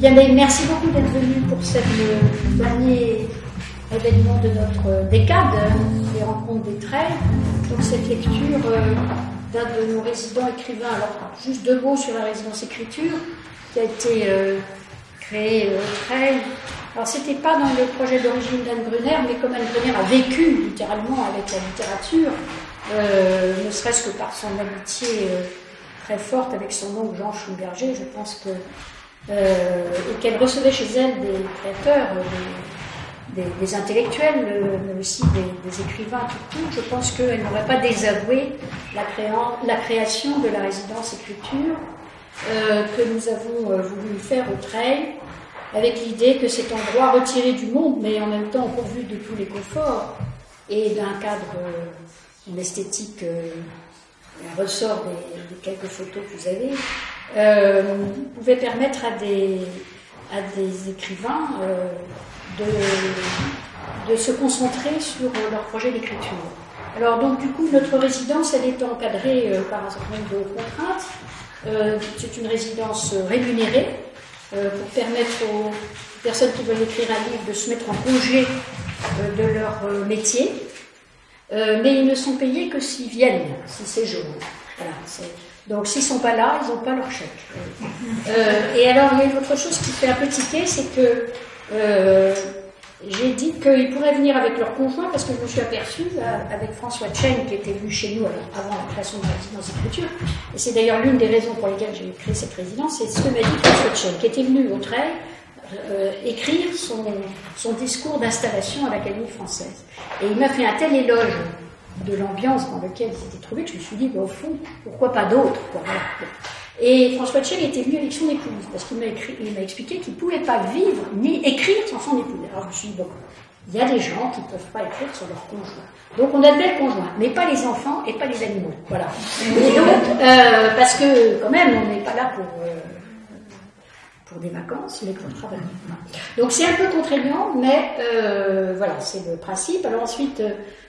Bien, mais merci beaucoup d'être venu pour ce dernier événement de notre décade, les rencontres des traits. Donc cette lecture d'un de nos résidents écrivains. Alors, juste 2 mots sur la résidence écriture, qui a été créée au Trail. Alors, c'était pas dans le projet d'origine d'Anne Brunner, mais comme Anne Brunner a vécu littéralement avec la littérature, ne serait-ce que par son amitié très forte avec son oncle Jean Schumberger, je pense que et qu'elle recevait chez elle des créateurs, des intellectuels, mais aussi des écrivains tout court, je pense qu'elle n'aurait pas désavoué la création de la résidence écriture que nous avons voulu faire au Trail, avec l'idée que cet endroit retiré du monde, mais en même temps pourvu de tous les conforts et d'un cadre esthétique ressort des quelques photos que vous avez, pouvait permettre à des écrivains de se concentrer sur leur projet d'écriture. Alors donc du coup notre résidence elle est encadrée par un certain nombre de contraintes. C'est une résidence rémunérée pour permettre aux personnes qui veulent écrire un livre de se mettre en congé de leur métier, mais ils ne sont payés que s'ils viennent, s'ils séjournent. Voilà, donc s'ils ne sont pas là, ils n'ont pas leur chèque. Et alors il y a une autre chose qui fait un peu tiquer, c'est que j'ai dit qu'ils pourraient venir avec leur conjoint, parce que je me suis aperçue avec François Chen, qui était venu chez nous avant la création de la résidence écriture, et c'est d'ailleurs l'une des raisons pour lesquelles j'ai créé cette résidence, c'est ce que m'a dit François Chen, qui était venu au Trail écrire son discours d'installation à l'Académie française. Et il m'a fait un tel éloge de l'ambiance dans laquelle il s'était trouvé que je me suis dit, au fond, pourquoi pas d'autres, quoi. Et François Tchel était venu avec son épouse, parce qu'il m'a expliqué qu'il ne pouvait pas vivre ni écrire sans son épouse. Alors je me suis dit, bon, il y a des gens qui ne peuvent pas écrire sur leur conjoint. Donc on admet le conjoint, mais pas les enfants et pas les animaux. Voilà. Et donc, parce que quand même, on n'est pas là pour des vacances, mais pour travailler. Donc c'est un peu contraignant, mais voilà, c'est le principe. Alors ensuite,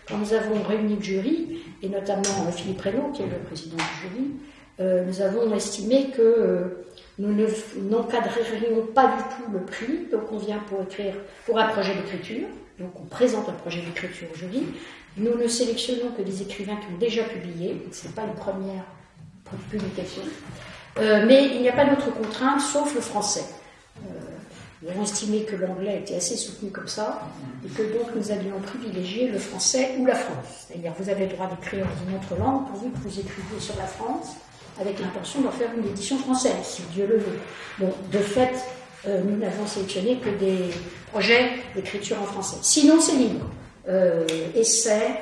quand nous avons réuni le jury, et notamment Philippe Reynaud, qui est le président du jury, nous avons estimé que nous n'encadrerions pas du tout le prix, donc on vient pour un projet d'écriture, donc on présente un projet d'écriture au jury, nous ne sélectionnons que des écrivains qui ont déjà publié, ce n'est pas une première publication, mais il n'y a pas d'autre contrainte sauf le français. Nous avons estimé que l'anglais était assez soutenu comme ça, et que donc nous allions privilégier le français ou la France. C'est-à-dire vous avez le droit d'écrire dans une autre langue, pourvu que vous écriviez sur la France, avec l'intention d'en faire une édition française, si Dieu le veut. Bon, de fait, nous n'avons sélectionné que des projets d'écriture en français. Sinon, c'est libre. Essais,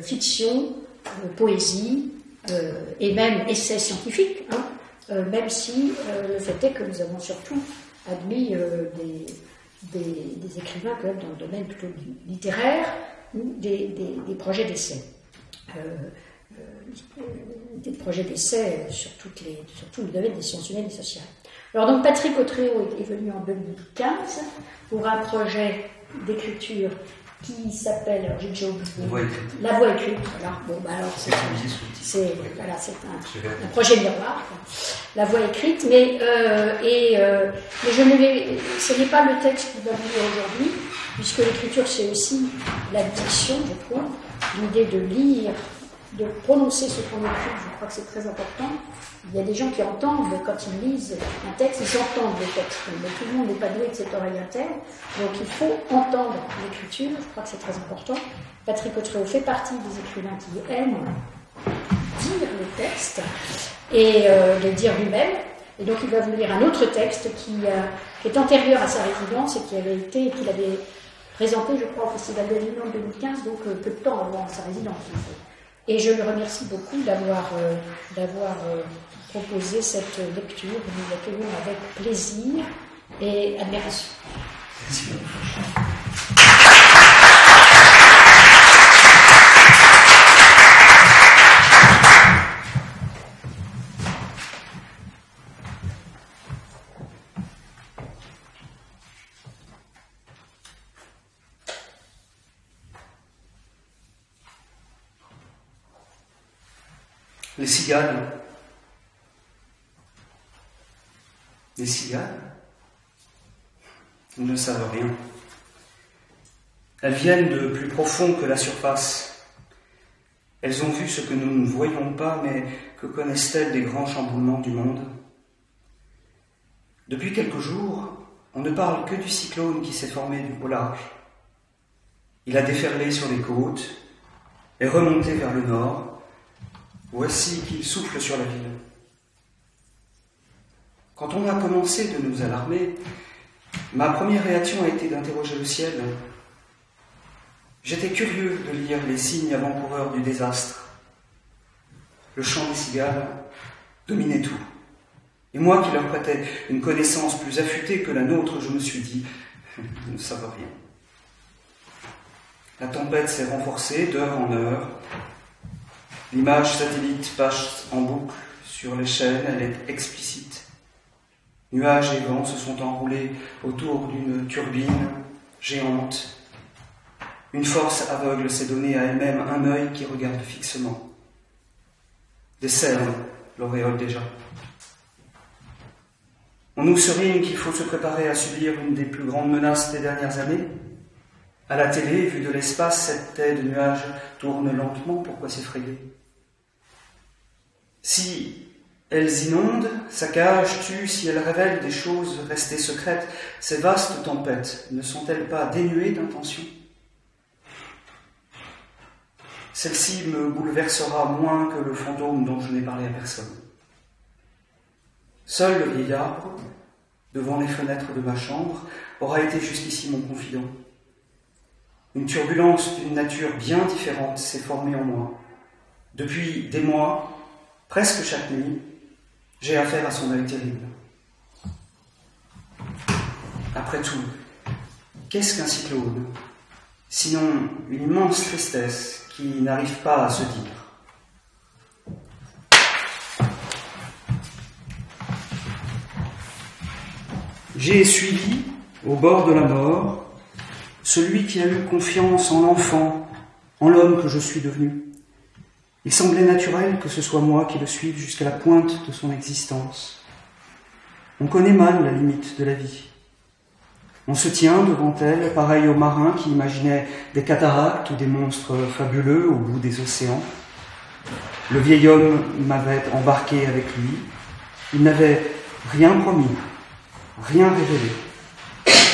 fiction, poésie, et même essais scientifiques, hein, même si le fait est que nous avons surtout admis des écrivains quand même dans le domaine plutôt littéraire ou des projets d'essais. Des projets d'essai sur tout le domaine des sciences humaines et sociales. Alors donc Patrick Autréau est venu en 2015 pour un projet d'écriture qui s'appelle, alors j'ai déjà oublié, La Voix écrite. Voilà. Bon, bah alors c'est un projet miroir, La Voix écrite, mais ce n'est pas le texte qui va venir aujourd'hui, puisque l'écriture c'est aussi la diction, je trouve, l'idée de lire, de prononcer ce qu'on écrit, je crois que c'est très important. Il y a des gens qui entendent, quand ils lisent un texte, ils entendent le texte, mais tout le monde n'est pas doué de cette oreille interne, donc il faut entendre l'écriture, je crois que c'est très important. Patrick Autréau fait partie des écrivains qui aiment dire le texte, et le dire lui-même, et donc il va vous lire un autre texte qui est antérieur à sa résidence et qu'il avait présenté, je crois, au Festival d'Avignon en 2015, donc peu de temps avant sa résidence. Et je le remercie beaucoup d'avoir proposé cette lecture. Nous l'accueillons avec plaisir et admiration. Merci. Les cigales. Les cigales, Ils ne savent rien. Elles viennent de plus profond que la surface. Elles ont vu ce que nous ne voyons pas, mais que connaissent-elles des grands chamboulements du monde? Depuis quelques jours, on ne parle que du cyclone qui s'est formé au large. Il a déferlé sur les côtes, est remonté vers le nord. Voici qu'il souffle sur la ville. Quand on a commencé de nous alarmer, ma première réaction a été d'interroger le ciel. J'étais curieux de lire les signes avant-coureurs du désastre. Le chant des cigales dominait tout. Et moi qui leur prêtais une connaissance plus affûtée que la nôtre, je me suis dit, ils ne savent rien. La tempête s'est renforcée d'heure en heure. L'image satellite passe en boucle sur les chaînes, elle est explicite. Nuages et vents se sont enroulés autour d'une turbine géante. Une force aveugle s'est donnée à elle-même un œil qui regarde fixement. Des cernes l'auréolent déjà. On nous souligne qu'il faut se préparer à subir une des plus grandes menaces des dernières années. À la télé, vue de l'espace, cette taie de nuages tourne lentement, pourquoi s'effrayer? Si elles inondent, saccagent, tuent, si elles révèlent des choses restées secrètes, ces vastes tempêtes ne sont-elles pas dénuées d'intention? Celle-ci me bouleversera moins que le fantôme dont je n'ai parlé à personne. Seul le vieil arbre, devant les fenêtres de ma chambre, aura été jusqu'ici mon confident. Une turbulence d'une nature bien différente s'est formée en moi. Depuis des mois, presque chaque nuit, j'ai affaire à son œil terrible. Après tout, qu'est-ce qu'un cyclone? Sinon une immense tristesse qui n'arrive pas à se dire. J'ai suivi, au bord de la mort, celui qui a eu confiance en l'enfant, en l'homme que je suis devenu. Il semblait naturel que ce soit moi qui le suive jusqu'à la pointe de son existence. On connaît mal la limite de la vie. On se tient devant elle, pareil aux marins qui imaginaient des cataractes ou des monstres fabuleux au bout des océans. Le vieil homme m'avait embarqué avec lui. Il n'avait rien promis, rien révélé.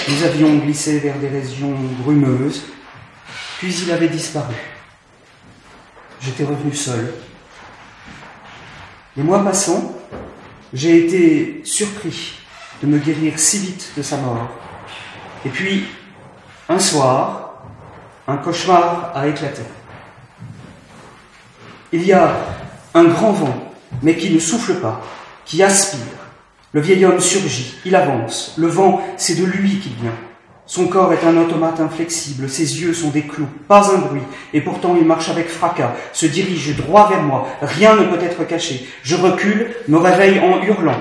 Nous avions glissé vers des régions brumeuses, puis il avait disparu. J'étais revenu seul. Les mois passant, j'ai été surpris de me guérir si vite de sa mort. Et puis, un soir, un cauchemar a éclaté. Il y a un grand vent, mais qui ne souffle pas, qui aspire. Le vieil homme surgit, il avance. Le vent, c'est de lui qu'il vient. Son corps est un automate inflexible, ses yeux sont des clous, pas un bruit, et pourtant il marche avec fracas, se dirige droit vers moi, rien ne peut être caché. Je recule, me réveille en hurlant.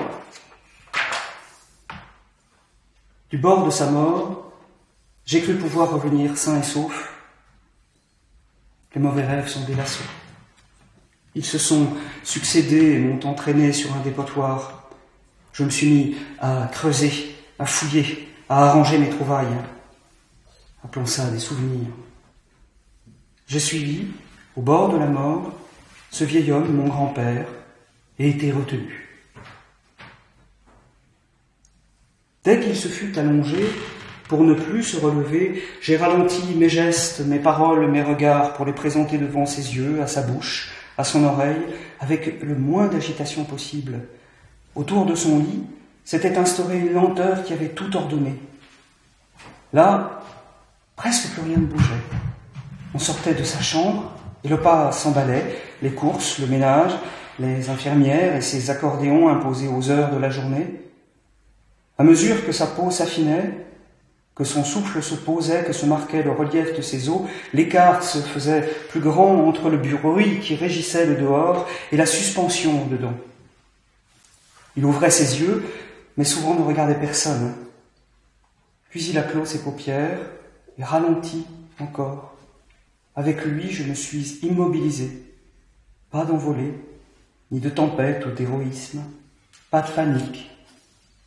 Du bord de sa mort, j'ai cru pouvoir revenir sain et sauf. Les mauvais rêves sont des lassos. Ils se sont succédés et m'ont entraîné sur un dépotoir. Je me suis mis à creuser, à fouiller, à arranger mes trouvailles. Appelons ça des souvenirs. J'ai suivi, au bord de la mort, ce vieil homme, mon grand-père, et été retenu. Dès qu'il se fut allongé, pour ne plus se relever, j'ai ralenti mes gestes, mes paroles, mes regards pour les présenter devant ses yeux, à sa bouche, à son oreille, avec le moins d'agitation possible. Autour de son lit, s'était instaurée une lenteur qui avait tout ordonné. Là, presque plus rien ne bougeait. On sortait de sa chambre, et le pas s'emballait, les courses, le ménage, les infirmières et ses accordéons imposés aux heures de la journée. À mesure que sa peau s'affinait, que son souffle se posait, que se marquait le relief de ses os, l'écart se faisait plus grand entre le bruit qui régissait le dehors et la suspension dedans. Il ouvrait ses yeux, mais souvent ne regardait personne. Puis il a clos ses paupières et ralentit encore. Avec lui, je me suis immobilisé. Pas d'envolée, ni de tempête ou d'héroïsme, pas de panique,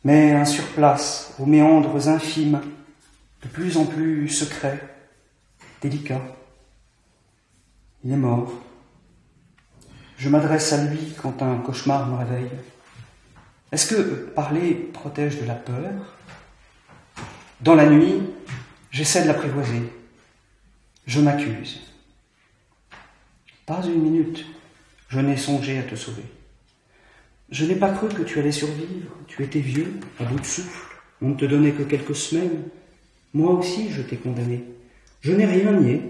mais un surplace aux méandres infimes de plus en plus secret, délicat. Il est mort. Je m'adresse à lui quand un cauchemar me réveille. Est-ce que parler protège de la peur? Dans la nuit, j'essaie de l'apprivoiser. Je m'accuse. Pas une minute, je n'ai songé à te sauver. Je n'ai pas cru que tu allais survivre. Tu étais vieux, à bout de souffle. On ne te donnait que quelques semaines. Moi aussi, je t'ai condamné. Je n'ai rien nié.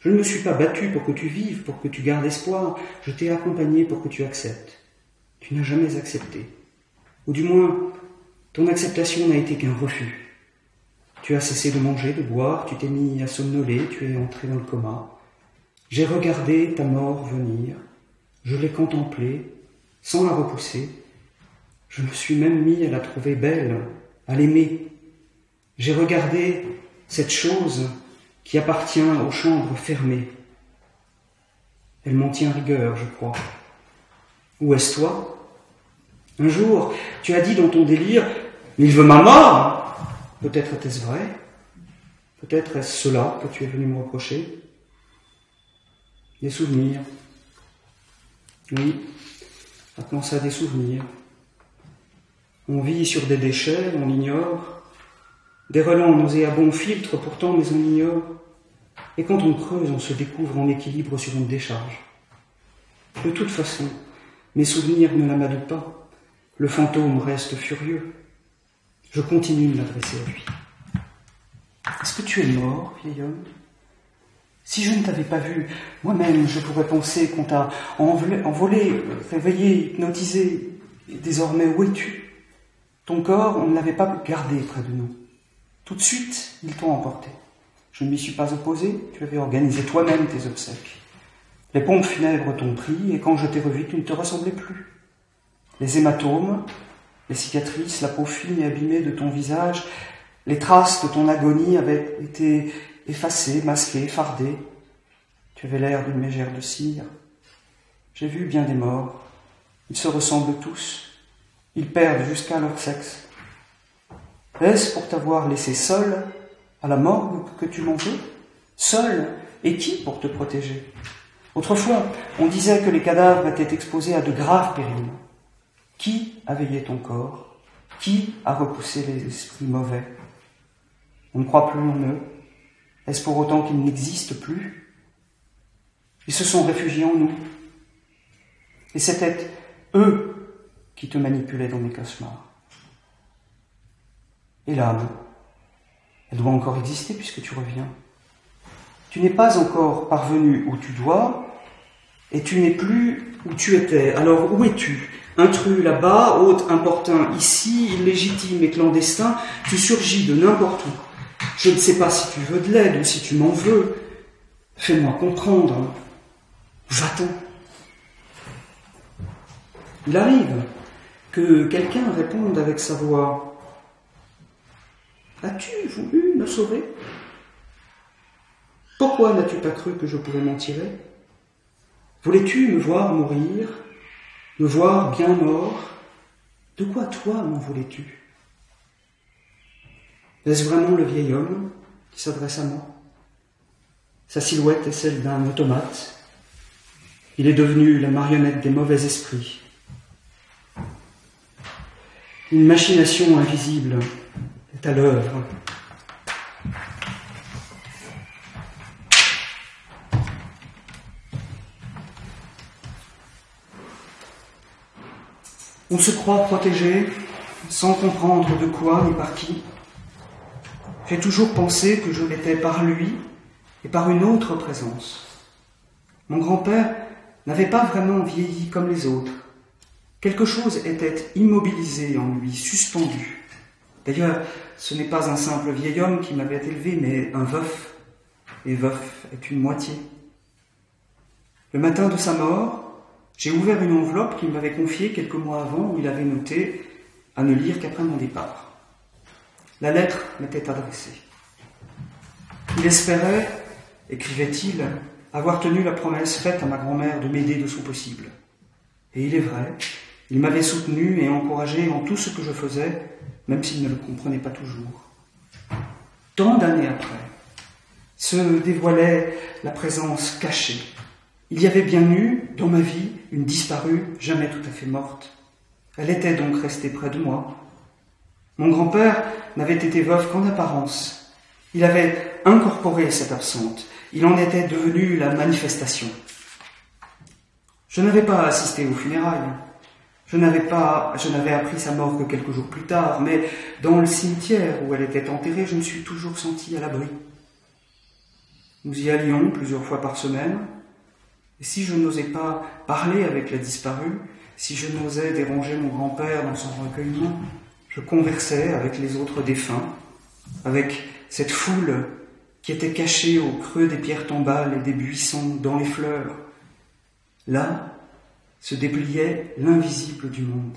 Je ne me suis pas battu pour que tu vives, pour que tu gardes espoir. Je t'ai accompagné pour que tu acceptes. Tu n'as jamais accepté. Ou du moins, ton acceptation n'a été qu'un refus. Tu as cessé de manger, de boire, tu t'es mis à somnoler, tu es entré dans le coma. J'ai regardé ta mort venir. Je l'ai contemplée, sans la repousser. Je me suis même mis à la trouver belle, à l'aimer. J'ai regardé cette chose qui appartient aux chambres fermées. Elle m'en tient rigueur, je crois. Où est-ce toi? Un jour, tu as dit dans ton délire, « Il veut ma mort !» Peut-être était-ce vrai? Peut-être est-ce cela que tu es venu me reprocher? Des souvenirs. Oui, appelons ça des souvenirs. On vit sur des déchets, on l'ignore. Des relents nauséabonds filtrent pourtant, mais on ignore. Et quand on creuse, on se découvre en équilibre sur une décharge. De toute façon, mes souvenirs ne l'amadouent pas. Le fantôme reste furieux. Je continue de m'adresser à lui. Est-ce que tu es mort, vieil homme? Si je ne t'avais pas vu, moi-même, je pourrais penser qu'on t'a envolé, réveillé, hypnotisé. Et désormais, où es-tu? Ton corps, on ne l'avait pas gardé près de nous. Tout de suite, ils t'ont emporté. Je ne m'y suis pas opposé, tu avais organisé toi-même tes obsèques. Les pompes funèbres t'ont pris, et quand je t'ai revu, tu ne te ressemblais plus. Les hématomes, les cicatrices, la peau fine et abîmée de ton visage, les traces de ton agonie avaient été effacées, masquées, fardées. Tu avais l'air d'une mégère de cire. J'ai vu bien des morts. Ils se ressemblent tous. Ils perdent jusqu'à leur sexe. Est-ce pour t'avoir laissé seul à la morgue que tu m'en veux? Seul? Et qui pour te protéger? Autrefois, on disait que les cadavres étaient exposés à de graves périls. Qui a veillé ton corps? Qui a repoussé les esprits mauvais? On ne croit plus en eux. Est-ce pour autant qu'ils n'existent plus? Ils se sont réfugiés en nous. Et c'était eux qui te manipulaient dans mes cauchemars. Et l'âme, elle doit encore exister puisque tu reviens. Tu n'es pas encore parvenu où tu dois, et tu n'es plus où tu étais. Alors où es-tu? Intrus là-bas, hôte importun ici, illégitime et clandestin, tu surgis de n'importe où. Je ne sais pas si tu veux de l'aide ou si tu m'en veux. Fais-moi comprendre. Va-t'en. Il arrive que quelqu'un réponde avec sa voix. As-tu voulu me sauver? Pourquoi n'as-tu pas cru que je pouvais m'en tirer? Voulais-tu me voir mourir, me voir bien mort? De quoi toi m'en voulais-tu? Est-ce vraiment le vieil homme qui s'adresse à moi? Sa silhouette est celle d'un automate. Il est devenu la marionnette des mauvais esprits. Une machination invisible est à l'œuvre. On se croit protégé, sans comprendre de quoi ni par qui. J'ai toujours pensé que je l'étais par lui et par une autre présence. Mon grand-père n'avait pas vraiment vieilli comme les autres. Quelque chose était immobilisé en lui, suspendu. D'ailleurs, ce n'est pas un simple vieil homme qui m'avait élevé, mais un veuf. Et veuf est une moitié. Le matin de sa mort, j'ai ouvert une enveloppe qu'il m'avait confiée quelques mois avant, où il avait noté à ne lire qu'après mon départ. La lettre m'était adressée. Il espérait, écrivait-il, avoir tenu la promesse faite à ma grand-mère de m'aider de son possible. Et il est vrai, il m'avait soutenu et encouragé en tout ce que je faisais, même s'il ne le comprenait pas toujours. tant d'années après, se dévoilait la présence cachée. Il y avait bien eu, dans ma vie, une disparue, jamais tout à fait morte. Elle était donc restée près de moi. Mon grand-père n'avait été veuf qu'en apparence. Il avait incorporé cette absente. Il en était devenu la manifestation. Je n'avais pas assisté aux funérailles. Je n'avais appris sa mort que quelques jours plus tard, mais dans le cimetière où elle était enterrée, je me suis toujours senti à l'abri. Nous y allions plusieurs fois par semaine, et si je n'osais pas parler avec la disparue, si je n'osais déranger mon grand-père dans son recueillement, je conversais avec les autres défunts, avec cette foule qui était cachée au creux des pierres tombales et des buissons dans les fleurs. Là se dépliait l'invisible du monde.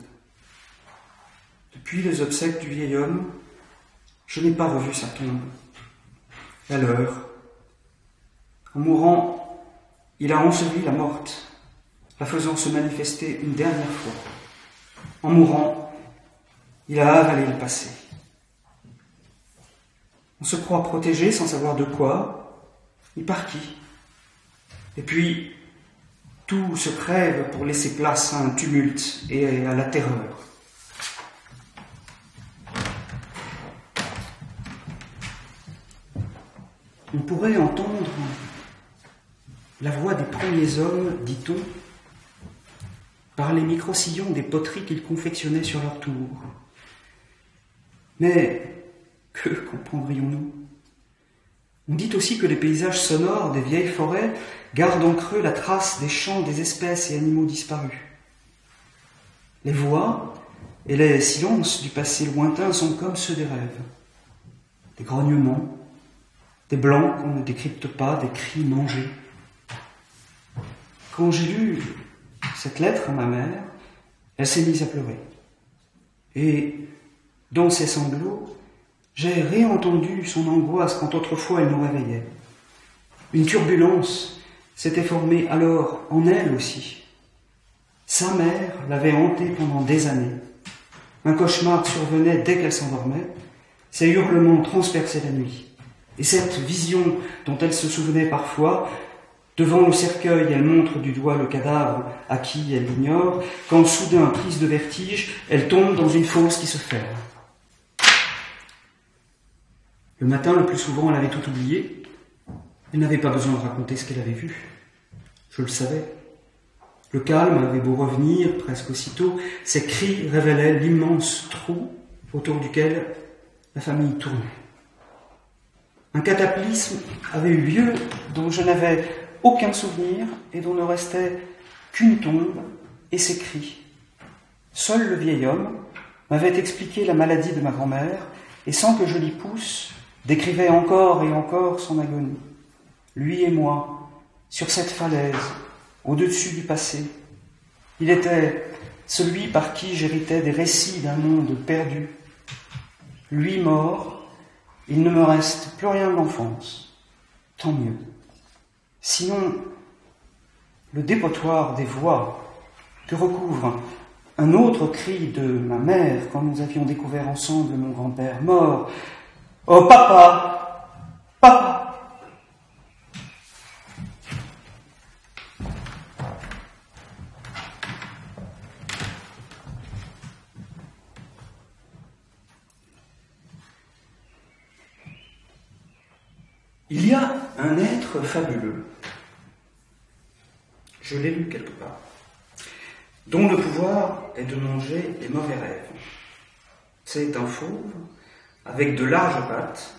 Depuis les obsèques du vieil homme, je n'ai pas revu sa tombe. À l'heure, en mourant, il a enseveli la morte, la faisant se manifester une dernière fois. En mourant, il a avalé le passé. On se croit protégé sans savoir de quoi, ni par qui. Et puis, tout se crève pour laisser place à un tumulte et à la terreur. On pourrait entendre la voix des premiers hommes, dit-on, par les micro-sillons des poteries qu'ils confectionnaient sur leur tour. Mais que comprendrions-nous ? On dit aussi que les paysages sonores des vieilles forêts gardent en creux la trace des chants des espèces et animaux disparus. Les voix et les silences du passé lointain sont comme ceux des rêves. Des grognements, des blancs qu'on ne décrypte pas, des cris mangés. Quand j'ai lu cette lettre à ma mère, elle s'est mise à pleurer. Et dans ses sanglots, j'ai réentendu son angoisse quand autrefois elle nous réveillait. Une turbulence s'était formée alors en elle aussi. Sa mère l'avait hantée pendant des années. Un cauchemar survenait dès qu'elle s'endormait. Ses hurlements transperçaient la nuit. Et cette vision dont elle se souvenait parfois, devant le cercueil, elle montre du doigt le cadavre à qui elle l'ignore, quand soudain, prise de vertige, elle tombe dans une fosse qui se ferme. Le matin, le plus souvent, elle avait tout oublié. Elle n'avait pas besoin de raconter ce qu'elle avait vu. Je le savais. Le calme avait beau revenir presque aussitôt, ses cris révélaient l'immense trou autour duquel la famille tournait. Un cataclysme avait eu lieu dont je n'avais aucun souvenir et dont ne restait qu'une tombe et ses cris. Seul le vieil homme m'avait expliqué la maladie de ma grand-mère et sans que je l'y pousse, décrivait encore et encore son agonie. Lui et moi, sur cette falaise, au-dessus du passé. Il était celui par qui j'héritais des récits d'un monde perdu. Lui mort, il ne me reste plus rien de l'enfance. Tant mieux. Sinon, le dépotoir des voix que recouvre un autre cri de ma mère quand nous avions découvert ensemble mon grand-père mort. « Oh papa! Papa !» Il y a un être fabuleux, je l'ai lu quelque part, dont le pouvoir est de manger les mauvais rêves. C'est un fauve avec de larges pattes,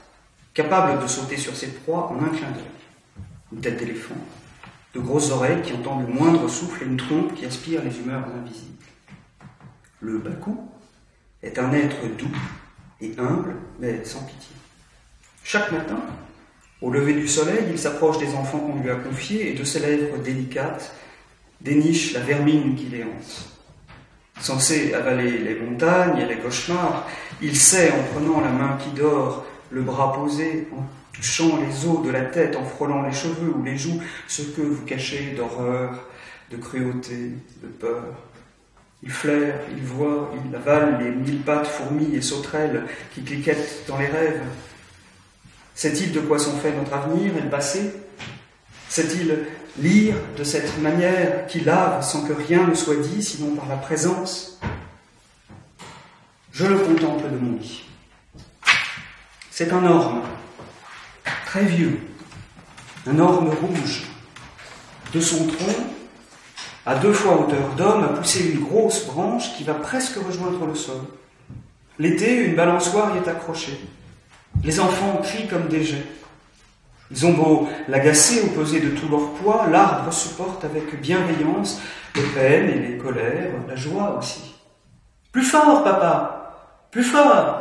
capable de sauter sur ses proies en un clin d'œil. Une tête d'éléphant, de grosses oreilles qui entendent le moindre souffle et une trompe qui aspire les humeurs invisibles. Le Bakou est un être doux et humble, mais sans pitié. Chaque matin, au lever du soleil, il s'approche des enfants qu'on lui a confiés et de ses lèvres délicates déniche la vermine qui les hante. Censé avaler les montagnes et les cauchemars, il sait, en prenant la main qui dort, le bras posé, en touchant les os de la tête, en frôlant les cheveux ou les joues, ce que vous cachez d'horreur, de cruauté, de peur. Il flaire, il voit, il avale les 1000 pattes fourmis et sauterelles qui cliquettent dans les rêves. Sait-il de quoi sont faits notre avenir et le passé? Sait-il lire de cette manière qui lave sans que rien ne soit dit, sinon par la présence? Je le contemple de mon lit. C'est un orme, très vieux, un orme rouge. De son tronc, à 2 fois hauteur d'homme, a poussé une grosse branche qui va presque rejoindre le sol. L'été, une balançoire y est accrochée. Les enfants crient comme des geais. Ils ont beau l'agacer ou peser de tout leur poids, l'arbre supporte avec bienveillance les peines et les colères, la joie aussi. « Plus fort, papa! Plus fort !»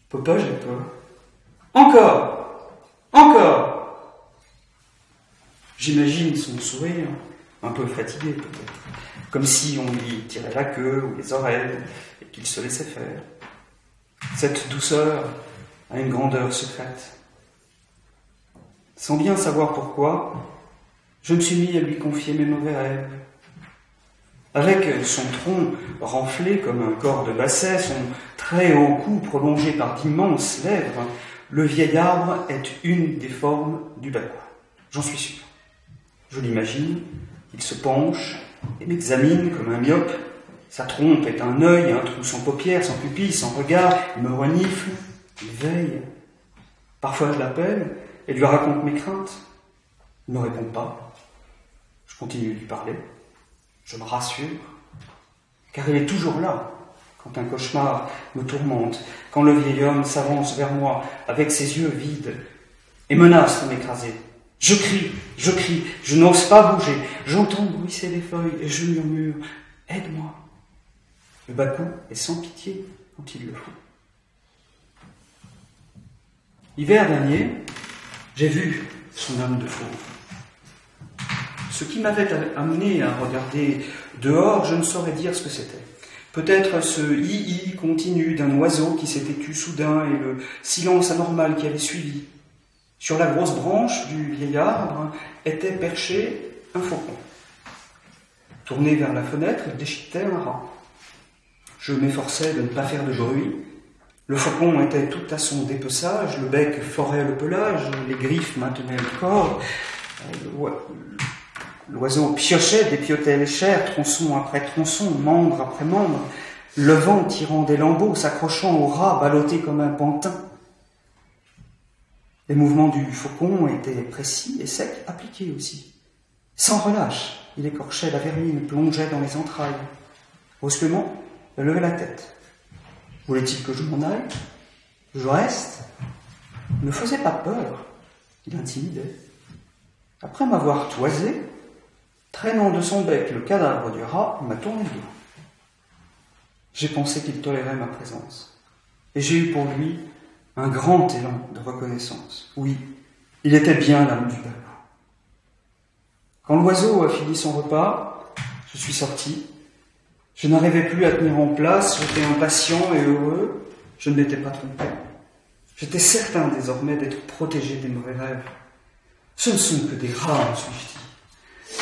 Papa, j'ai peur. « Encore! Encore !» J'imagine son sourire, un peu fatigué peut-être, comme si on lui tirait la queue ou les oreilles et qu'il se laissait faire. Cette douceur a une grandeur secrète. Sans bien savoir pourquoi, je me suis mis à lui confier mes mauvais rêves. Avec son tronc renflé comme un corps de basset, son très haut cou prolongé par d'immenses lèvres, le vieil arbre est une des formes du Bakou. J'en suis sûr. Je l'imagine, il se penche et m'examine comme un myope. Sa trompe est un œil, un trou sans paupières, sans pupille, sans regard. Il me renifle, il veille. Parfois je l'appelle et lui raconte mes craintes. Il ne me répond pas. Je continue de lui parler. Je me rassure, car il est toujours là quand un cauchemar me tourmente, quand le vieil homme s'avance vers moi avec ses yeux vides et menace de m'écraser. Je crie, je n'ose pas bouger, j'entends bruisser les feuilles et je murmure « Aide-moi !» Le Bakou est sans pitié quand il le faut. L'hiver dernier, j'ai vu son âme de fauve. Ce qui m'avait amené à regarder dehors, je ne saurais dire ce que c'était. Peut-être ce hi-hi continu d'un oiseau qui s'était tu soudain et le silence anormal qui avait suivi. Sur la grosse branche du vieil arbre était perché un faucon. Tourné vers la fenêtre, il déchiquetait un rat. Je m'efforçais de ne pas faire de bruit. Le faucon était tout à son dépeçage, le bec forait le pelage, les griffes maintenaient le corps. L'oiseau piochait, dépiotait les chairs, tronçon après tronçon, membre après membre, le vent tirant des lambeaux, s'accrochant au rat, ballotté comme un pantin. Les mouvements du faucon étaient précis et secs, appliqués aussi. Sans relâche, il écorchait la vermine, plongeait dans les entrailles. Brusquement, il levait la tête. Voulait-il que je m'en aille? Je reste? Il ne faisait pas peur, il intimidait. Après m'avoir toisé, traînant de son bec le cadavre du rat, il m'a tourné le dos. J'ai pensé qu'il tolérait ma présence. Et j'ai eu pour lui un grand élan de reconnaissance. Oui, il était bien l'âme du Bakou. Quand l'oiseau a fini son repas, je suis sorti. Je n'arrivais plus à tenir en place, j'étais impatient et heureux. Je ne m'étais pas trompé. J'étais certain désormais d'être protégé des mauvais rêves. Ce ne sont que des rats, me suis-je dit.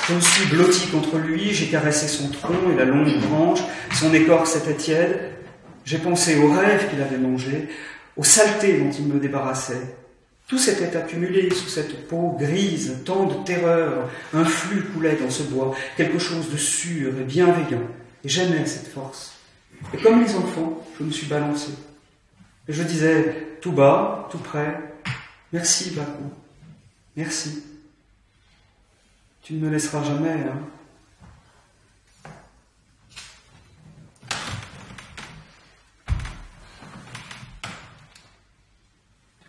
Je me suis blotti contre lui, j'ai caressé son tronc et la longue branche, son écorce était tiède. J'ai pensé aux rêves qu'il avait mangés, aux saletés dont il me débarrassait. Tout s'était accumulé sous cette peau grise, tant de terreur, un flux coulait dans ce bois, quelque chose de sûr et bienveillant, et j'aimais cette force. Et comme les enfants, je me suis balancé. Et je disais, tout bas, tout près, « Merci, Bakou, merci. Tu ne me laisseras jamais, hein ?»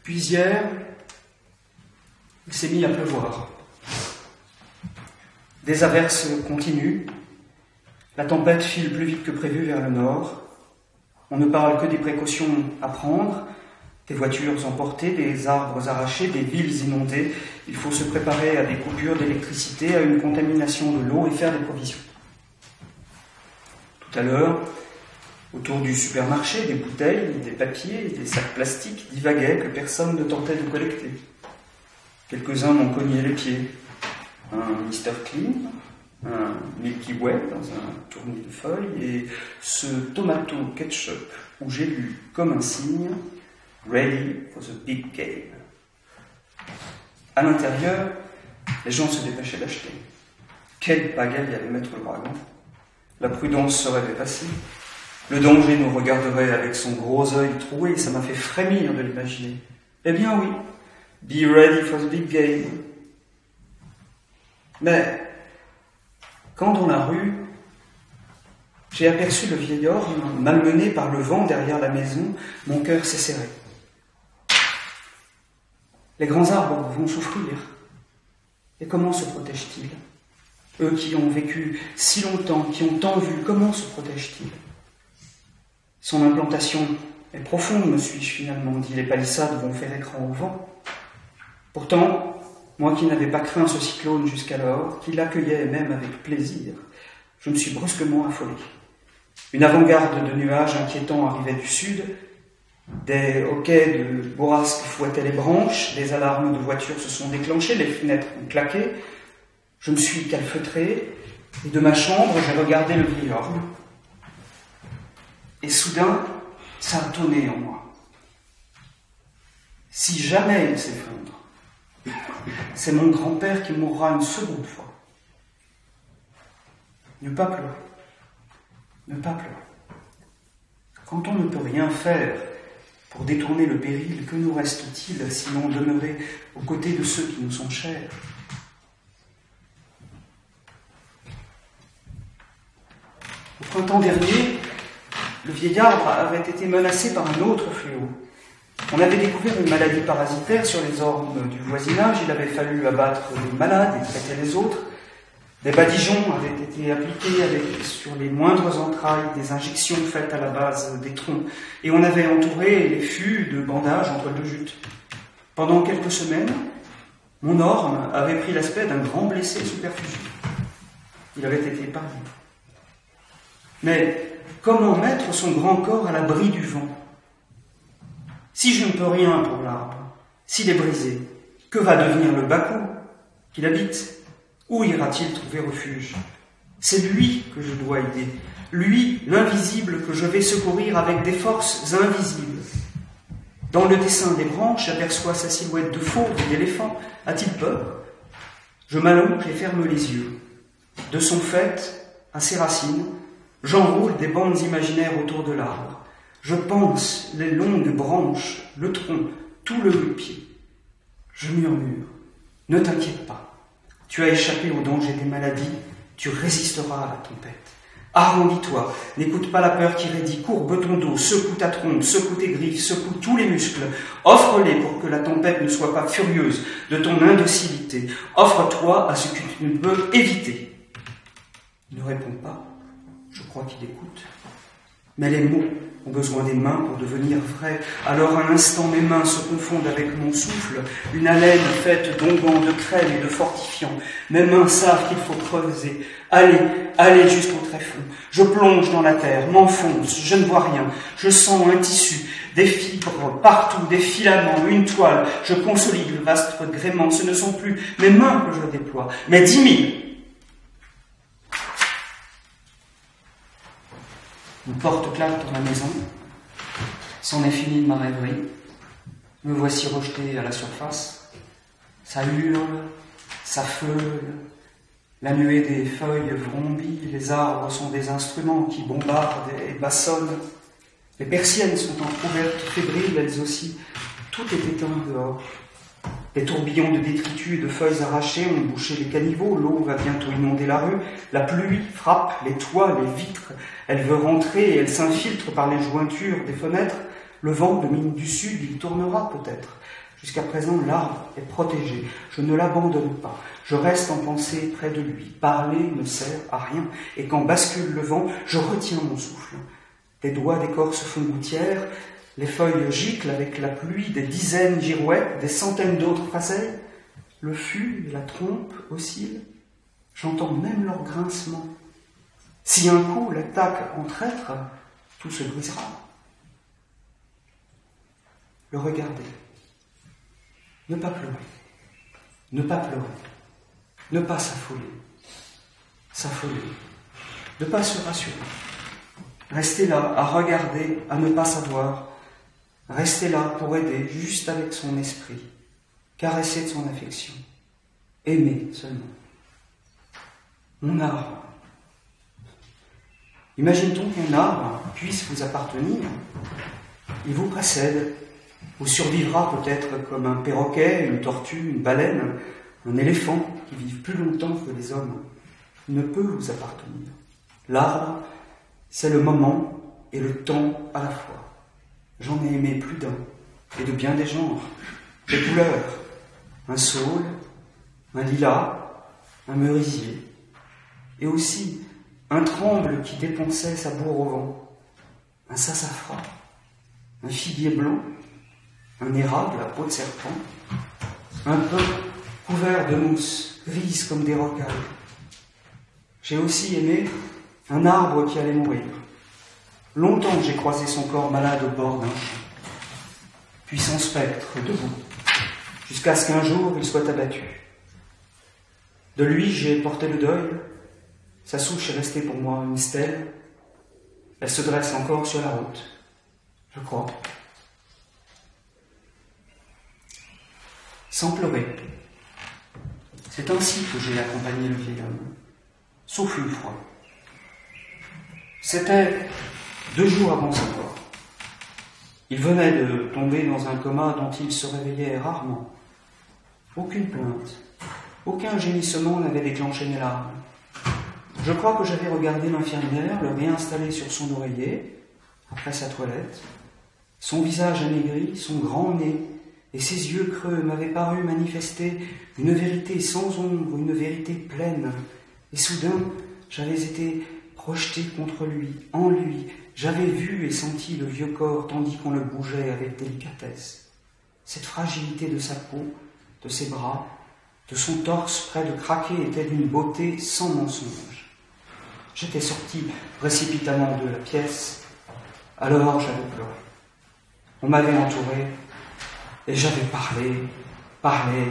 Puis hier, il s'est mis à pleuvoir. Des averses continuent. La tempête file plus vite que prévu vers le nord. On ne parle que des précautions à prendre, des voitures emportées, des arbres arrachés, des villes inondées. Il faut se préparer à des coupures d'électricité, à une contamination de l'eau et faire des provisions. Tout à l'heure, autour du supermarché, des bouteilles, des papiers, des sacs plastiques divaguaient que personne ne tentait de collecter. Quelques-uns m'ont cogné les pieds. Un Mr. Clean, un Milky Way dans un tournis de feuilles et ce tomato ketchup où j'ai lu comme un signe « Ready for the big game ». À l'intérieur, les gens se dépêchaient d'acheter. Quelle pagaille allait mettre le dragon? La prudence serait dépassée. Le danger nous regarderait avec son gros œil troué. Ça m'a fait frémir de l'imaginer. Eh bien oui, be ready for the big game. Mais, quand dans la rue, j'ai aperçu le vieil orme, malmené par le vent derrière la maison, mon cœur s'est serré. Les grands arbres vont souffrir. Et comment se protègent-ils? Eux qui ont vécu si longtemps, qui ont tant vu, comment se protègent-ils? Son implantation est profonde, me suis-je finalement dit. Les palissades vont faire écran au vent. Pourtant, moi qui n'avais pas craint ce cyclone jusqu'alors, qui l'accueillait même avec plaisir, je me suis brusquement affolé. Une avant-garde de nuages inquiétants arrivait du sud, des hoquets de bourrasques fouettaient les branches, des alarmes de voitures se sont déclenchées, les fenêtres ont claqué. Je me suis calfeutré, et de ma chambre, j'ai regardé le vieil orme. Et soudain, ça a tonné en moi. Si jamais il s'effondre, c'est mon grand-père qui mourra une seconde fois. Ne pas pleurer. Ne pas pleurer. Quand on ne peut rien faire pour détourner le péril, que nous reste-t-il sinon demeurer aux côtés de ceux qui nous sont chers? Au printemps dernier, le vieil arbre avait été menacé par un autre fléau. On avait découvert une maladie parasitaire sur les ormes du voisinage. Il avait fallu abattre les malades et traiter les autres. Des badigeons avaient été appliqués sur les moindres entrailles, des injections faites à la base des troncs, et on avait entouré les fûts de bandages entre deux jutes. Pendant quelques semaines, mon orme avait pris l'aspect d'un grand blessé sous perfusion. Il avait été épargné. Mais comment mettre son grand corps à l'abri du vent? Si je ne peux rien pour l'arbre, s'il est brisé, que va devenir le Bakou qu'il habite? Où ira-t-il trouver refuge? C'est lui que je dois aider, lui, l'invisible, que je vais secourir avec des forces invisibles. Dans le dessin des branches, j'aperçois sa silhouette de fauve et d'éléphant. A-t-il peur? Je m'allonge et ferme les yeux. De son faîte, à ses racines, j'enroule des bandes imaginaires autour de l'arbre. Je pense les longues branches, le tronc, tout le pied. Je murmure, ne t'inquiète pas. Tu as échappé au danger des maladies, tu résisteras à la tempête. Arrondis-toi, n'écoute pas la peur qui raidit, courbe ton dos, secoue ta trompe, secoue tes griffes, secoue tous les muscles. Offre-les pour que la tempête ne soit pas furieuse de ton indocilité. Offre-toi à ce que tu ne peux éviter. Il ne répond pas, je crois qu'il écoute. Mais les mots ont besoin des mains pour devenir vrais. Alors un instant mes mains se confondent avec mon souffle, une haleine faite d'onguents, de crème et de fortifiants. Mes mains savent qu'il faut creuser. Allez jusqu'au tréfonds. Je plonge dans la terre, m'enfonce, je ne vois rien. Je sens un tissu, des fibres partout, des filaments, une toile. Je consolide le vaste gréement. Ce ne sont plus mes mains que je déploie, mais 10 000. Une porte claque dans la maison. C'en est fini de ma rêverie. Me voici rejeté à la surface. Ça hurle, ça feule. La nuée des feuilles vrombit. Les arbres sont des instruments qui bombardent et bassonnent. Les persiennes sont entrouvertes, fébriles, elles aussi. Tout est éteint dehors. Les tourbillons de détritus et de feuilles arrachées ont bouché les caniveaux, l'eau va bientôt inonder la rue, la pluie frappe les toits, les vitres, elle veut rentrer et elle s'infiltre par les jointures des fenêtres. Le vent de mine du sud, il tournera peut-être. Jusqu'à présent, l'arbre est protégé, je ne l'abandonne pas, je reste en pensée près de lui. Parler ne sert à rien, et quand bascule le vent, je retiens mon souffle. Les doigts d'écorce font gouttière, les feuilles giclent avec la pluie, des dizaines girouettent, des centaines d'autres faceillent. Le fût et la trompe oscillent, j'entends même leur grincement. Si un coup l'attaque en traître, tout se brisera. Le regarder, ne pas pleurer, ne pas pleurer, ne pas s'affoler, ne pas se rassurer. Rester là, à regarder, à ne pas savoir. Rester là pour aider, juste avec son esprit. caresser de son affection, aimer seulement. Mon arbre. Imagine-t-on qu'un arbre puisse vous appartenir? Il vous précède, vous survivra peut-être comme un perroquet, une tortue, une baleine, un éléphant qui vivent plus longtemps que les hommes. Il ne peut vous appartenir. L'arbre, c'est le moment et le temps à la fois. J'en ai aimé plus d'un, et de bien des genres, des couleurs, un saule, un lilas, un merisier, et aussi un tremble qui dépensait sa bourre au vent, un sassafras, un figuier blanc, un érable à peau de serpent, un pin couvert de mousse, grise comme des rocailles. J'ai aussi aimé un arbre qui allait mourir. Longtemps j'ai croisé son corps malade au bord d'un champ. Puissant spectre, debout, jusqu'à ce qu'un jour il soit abattu. De lui j'ai porté le deuil. Sa souche est restée pour moi une stèle. Elle se dresse encore sur la route, je crois. Sans pleurer. C'est ainsi que j'ai accompagné le vieil homme, sauf une fois. C'était 2 jours avant sa mort. Il venait de tomber dans un coma dont il se réveillait rarement. Aucune plainte, aucun gémissement n'avait déclenché mes larmes. Je crois que j'avais regardé l'infirmière le réinstaller sur son oreiller, après sa toilette. Son visage amaigri, son grand nez et ses yeux creux m'avaient paru manifester une vérité sans ombre, une vérité pleine. Et soudain, j'avais été projeté contre lui, en lui. J'avais vu et senti le vieux corps tandis qu'on le bougeait avec délicatesse. Cette fragilité de sa peau, de ses bras, de son torse près de craquer était d'une beauté sans mensonge. J'étais sorti précipitamment de la pièce, alors j'avais pleuré. On m'avait entouré, et j'avais parlé.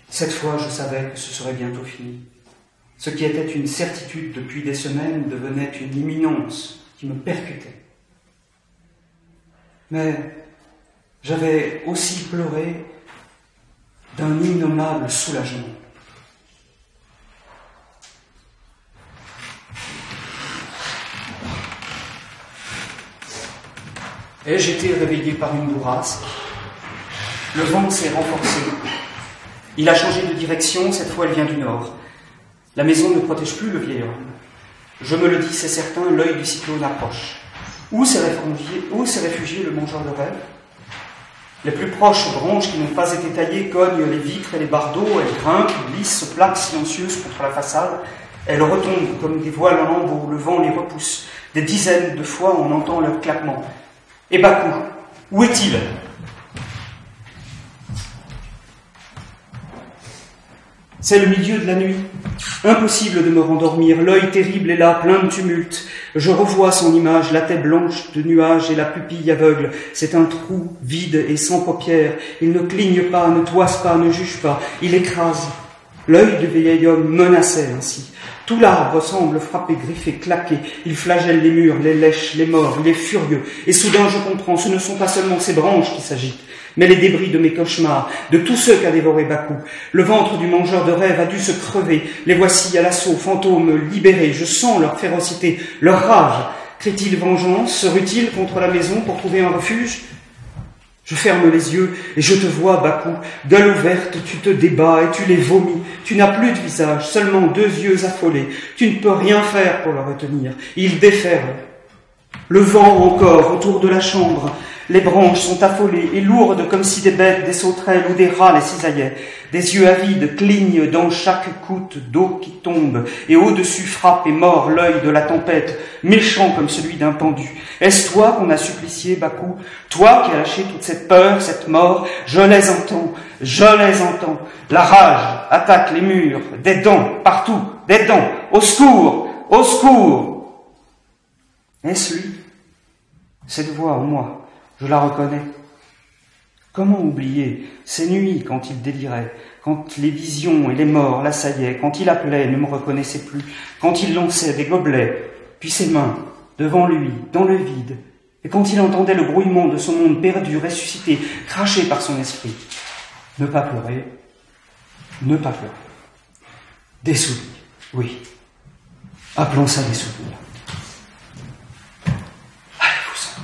Cette fois, je savais que ce serait bientôt fini. Ce qui était une certitude depuis des semaines devenait une imminence qui me percutait. Mais j'avais aussi pleuré d'un innommable soulagement. Ai-je été réveillé par une bourrasque? Le vent s'est renforcé. Il a changé de direction, cette fois elle vient du nord. La maison ne protège plus le vieil homme. Je me le dis, c'est certain, l'œil du cyclone approche. Où s'est réfugié le mangeur de rêve? Les plus proches branches qui n'ont pas été taillées cognent les vitres et les bardeaux, elles grimpent, glissent, se plaquent silencieuses contre la façade. Elles retombent comme des voiles en lambeaux, le vent les repousse. Des dizaines de fois on entend leur claquement. Et Bakou, où est-il? C'est le milieu de la nuit. Impossible de me rendormir. L'œil terrible est là, plein de tumulte. Je revois son image, la tête blanche de nuages et la pupille aveugle. C'est un trou vide et sans paupières. Il ne cligne pas, ne toise pas, ne juge pas. Il écrase. L'œil du vieil homme menaçait ainsi. Tout l'arbre semble frapper, griffer, claquer. Il flagelle les murs, les lèche, les mord. Il est furieux. Et soudain, je comprends, ce ne sont pas seulement ses branches qui s'agitent, mais les débris de mes cauchemars, de tous ceux qu'a dévoré Bakou. Le ventre du mangeur de rêve a dû se crever. Les voici à l'assaut, fantômes libérés. Je sens leur férocité, leur rage. Crient-ils vengeance? Se ruent-ils contre la maison pour trouver un refuge? Je ferme les yeux et je te vois, Bakou. Gueule ouverte, tu te débats et tu les vomis. Tu n'as plus de visage, seulement 2 yeux affolés. Tu ne peux rien faire pour le retenir. Il déferle. Le vent encore autour de la chambre. Les branches sont affolées et lourdes comme si des bêtes, des sauterelles ou des rats les cisaillaient. Des yeux avides clignent dans chaque goutte d'eau qui tombe, et au-dessus frappe et mord l'œil de la tempête, méchant comme celui d'un pendu. Est-ce toi qu'on a supplicié, Bakou? Toi qui as lâché toute cette peur, cette mort? Je les entends, je les entends. La rage attaque les murs, des dents partout, des dents. Au secours, au secours! Est-ce lui? Cette voix en moi. Je la reconnais. Comment oublier ces nuits quand il délirait, quand les visions et les morts l'assaillaient, quand il appelait et ne me reconnaissait plus, quand il lançait des gobelets, puis ses mains, devant lui, dans le vide, et quand il entendait le grouillement de son monde perdu, ressuscité, craché par son esprit. Ne pas pleurer, ne pas pleurer. Des souvenirs, oui. Appelons ça des souvenirs. Allez-vous-en.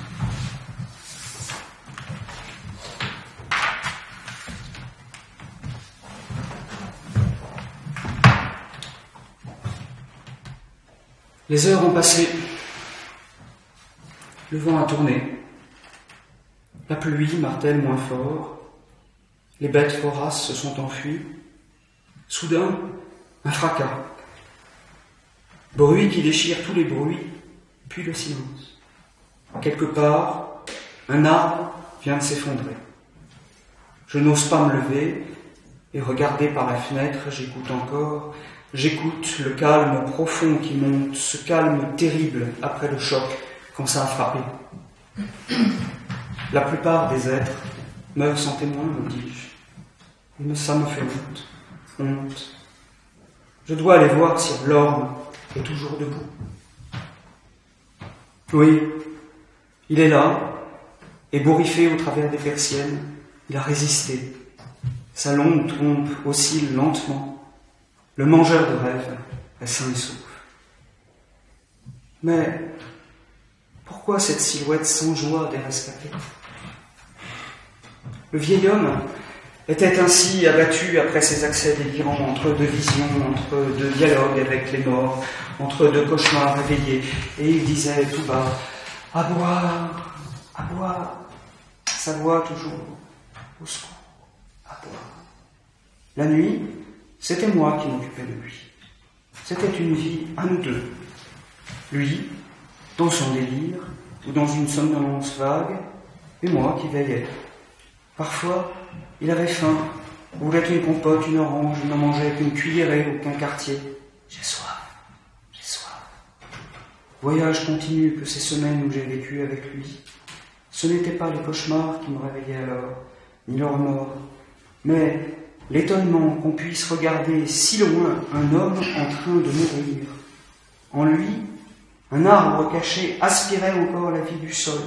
Les heures ont passé. Le vent a tourné. La pluie martèle moins fort. Les bêtes voraces se sont enfuies. Soudain, un fracas. Bruit qui déchire tous les bruits, puis le silence. Quelque part, un arbre vient de s'effondrer. Je n'ose pas me lever et regarder par la fenêtre, j'écoute encore. J'écoute le calme profond qui monte, ce calme terrible après le choc quand ça a frappé. La plupart des êtres meurent sans témoin, me dis-je. Mais ça me fait honte. Je dois aller voir si l'orme est toujours debout. Oui, il est là, ébouriffé au travers des persiennes, il a résisté. Sa longue trompe oscille lentement. Le mangeur de rêves est sain et sauf. Mais pourquoi cette silhouette sans joie des rescapés? Le vieil homme était ainsi abattu après ses accès délirants entre deux visions, entre deux dialogues avec les morts, entre deux cauchemars réveillés, et il disait tout bas « À boire, sa voix toujours, au secours, à boire. » La nuit, c'était moi qui m'occupais de lui. C'était une vie à nous deux. Lui, dans son délire, ou dans une somnolence vague, et moi qui veillais. Parfois, il avait faim, voulait une compote, une orange, il n'en mangeait qu'une cuillerée ou qu'un quartier. J'ai soif. Voyage continu que ces semaines où j'ai vécu avec lui. Ce n'étaient pas les cauchemars qui me réveillaient alors, ni leur mort, mais l'étonnement qu'on puisse regarder si loin un homme en train de mourir. En lui, un arbre caché aspirait encore la vie du sol.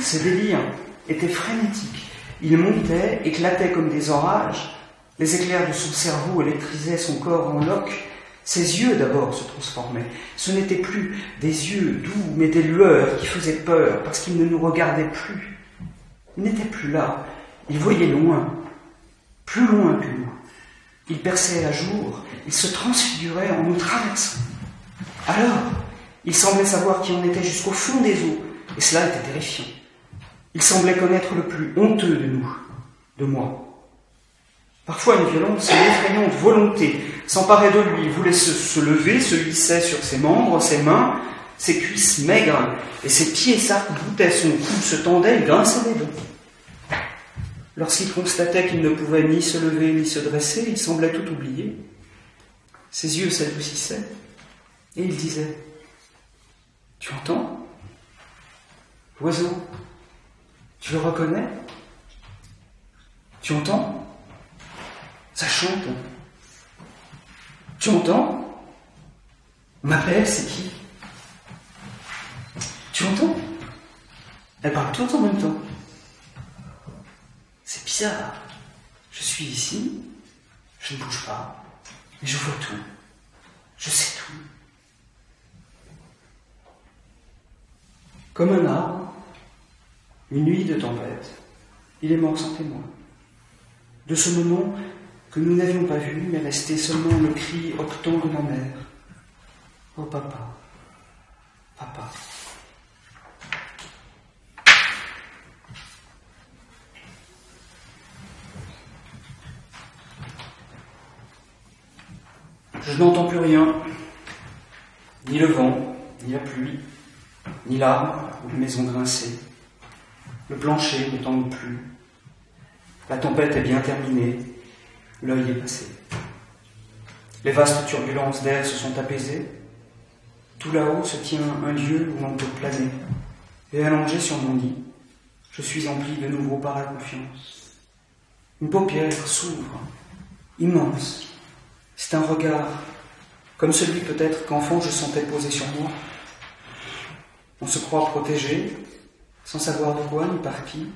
Ses délires étaient frénétiques. Il montait, éclatait comme des orages. Les éclairs de son cerveau électrisaient son corps en loques. Ses yeux d'abord se transformaient. Ce n'étaient plus des yeux doux, mais des lueurs qui faisaient peur parce qu'ils ne nous regardaient plus. Il n'était plus là. Il voyait loin, plus loin que nous. Il perçait à jour. Il se transfigurait en nous traversant. Alors, il semblait savoir qui on était jusqu'au fond des eaux, et cela était terrifiant. Il semblait connaître le plus honteux de nous, de moi. Parfois, une violence, une effrayante volonté s'emparait de lui. Il voulait se lever, se hissait sur ses membres, ses mains, ses cuisses maigres, et ses pieds s'arc-boutaient, son cou se tendait, il grinçait des dents. Lorsqu'il constatait qu'il ne pouvait ni se lever ni se dresser, il semblait tout oublier. Ses yeux s'adoucissaient, et il disait « Tu entends? Oiseau, tu le reconnais? Tu entends? Ça chante. Tu entends? On m'appelle, c'est qui? Tu entends? Elles parlent toutes en même temps. C'est bizarre. Je suis ici, je ne bouge pas, mais je vois tout. Je sais tout. Comme un arbre, une nuit de tempête, il est mort sans témoin. De ce moment que nous n'avions pas vu, mais restait seulement le cri octant de ma mère. « Oh papa, papa !» Je n'entends plus rien, ni le vent, ni la pluie, ni l'arbre ou les maisons grincées. Le plancher ne tangue plus. La tempête est bien terminée. L'œil est passé. Les vastes turbulences d'air se sont apaisées. Tout là-haut se tient un lieu où l'on peut planer. Et allongé sur mon lit, je suis empli de nouveau par la confiance. Une paupière s'ouvre, immense. C'est un regard, comme celui peut-être qu'enfant je sentais poser sur moi. On se croit protégé, sans savoir de quoi ni par qui.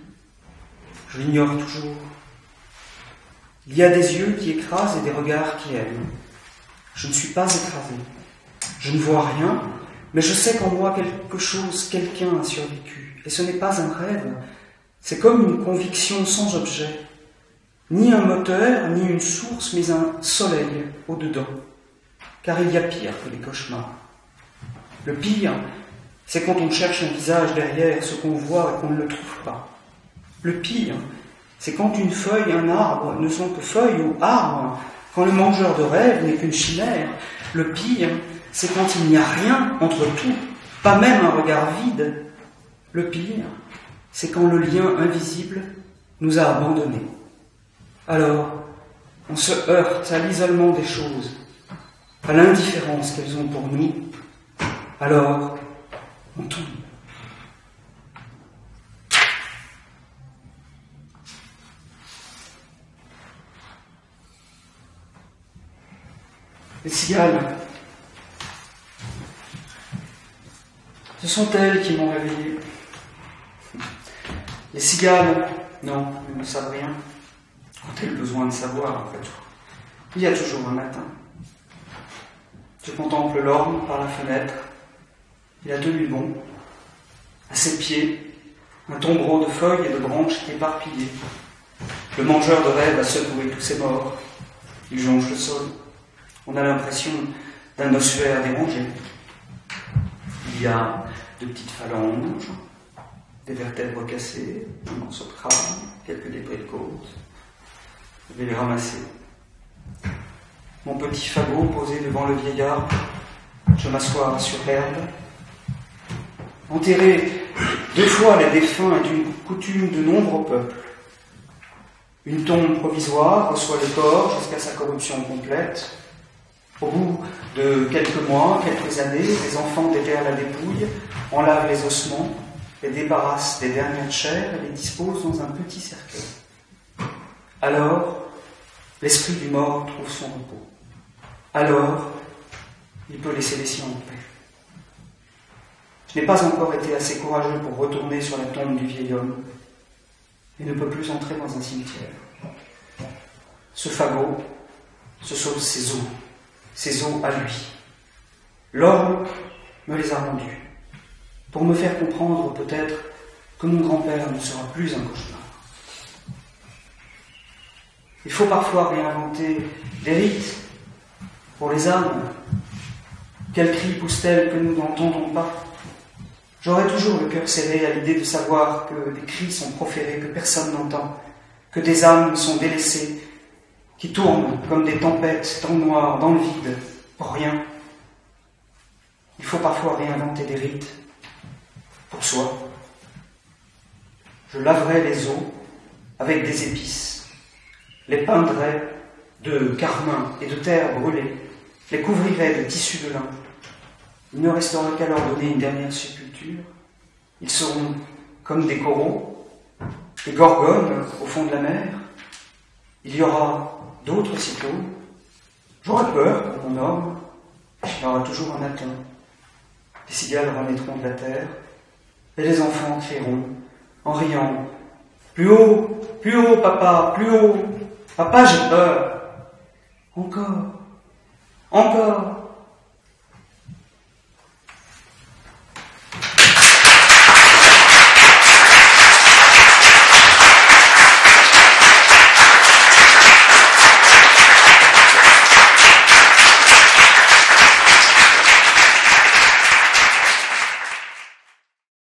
Je l'ignore toujours. Il y a des yeux qui écrasent et des regards qui aiment. Je ne suis pas écrasé. Je ne vois rien, mais je sais qu'en moi quelque chose, quelqu'un a survécu. Et ce n'est pas un rêve, c'est comme une conviction sans objet. Ni un moteur, ni une source, mais un soleil au-dedans. Car il y a pire que les cauchemars. Le pire, c'est quand on cherche un visage derrière ce qu'on voit et qu'on ne le trouve pas. Le pire, c'est quand une feuille et un arbre ne sont que feuilles ou arbres, quand le mangeur de rêves n'est qu'une chimère. Le pire, c'est quand il n'y a rien entre tout, pas même un regard vide. Le pire, c'est quand le lien invisible nous a abandonnés. Alors, on se heurte à l'isolement des choses, à l'indifférence qu'elles ont pour nous. Alors, on tombe. Les cigales, ce sont elles qui m'ont réveillé. Les cigales, non, elles ne savent rien. Ont-elles besoin de savoir, en fait? Il y a toujours un matin. Je contemple l'orme par la fenêtre. Il a tenu bon. À ses pieds, un tombereau de feuilles et de branches éparpillées. Le mangeur de rêves a secoué tous ses morts. Il jonche le sol. On a l'impression d'un ossuaire dérangé. Il y a de petites phalanges, des vertèbres cassées, un morceau de crâne, quelques débris de côte. Je vais les ramasser. Mon petit fagot posé devant le vieillard, je m'assois sur l'herbe. Enterrer 2 fois les défunts est une coutume de nombreux peuples. Une tombe provisoire reçoit le corps jusqu'à sa corruption complète. Au bout de quelques mois, quelques années, les enfants déterrent la dépouille, en lavent les ossements, les débarrassent des dernières chairs et les disposent dans un petit cercueil. Alors, l'esprit du mort trouve son repos. Alors, il peut laisser les siens en paix. Je n'ai pas encore été assez courageux pour retourner sur la tombe du vieil homme et ne peux plus entrer dans un cimetière. Ce fagot, ce sont ses os à lui. L'orme me les a rendus, pour me faire comprendre peut-être que mon grand-père ne sera plus un cauchemar. Il faut parfois réinventer des rites pour les âmes. Quels cris poussent-elles que nous n'entendons pas? J'aurai toujours le cœur serré à l'idée de savoir que des cris sont proférés que personne n'entend, que des âmes sont délaissées, qui tournent comme des tempêtes dans le noir, dans le vide, pour rien. Il faut parfois réinventer des rites pour soi. Je laverai les os avec des épices, les peindrai de carmin et de terre brûlée, les couvrirai de tissus de lin. Il ne restera qu'à leur donner une dernière sépulture. Ils seront comme des coraux, des gorgones au fond de la mer. Il y aura d'autres sitôt. J'aurai peur pour mon homme. Il y aura toujours un atome. Les cigales renaîtront de la terre, et les enfants crieront, en riant, plus haut, papa, plus haut, papa, j'ai peur. Encore, encore.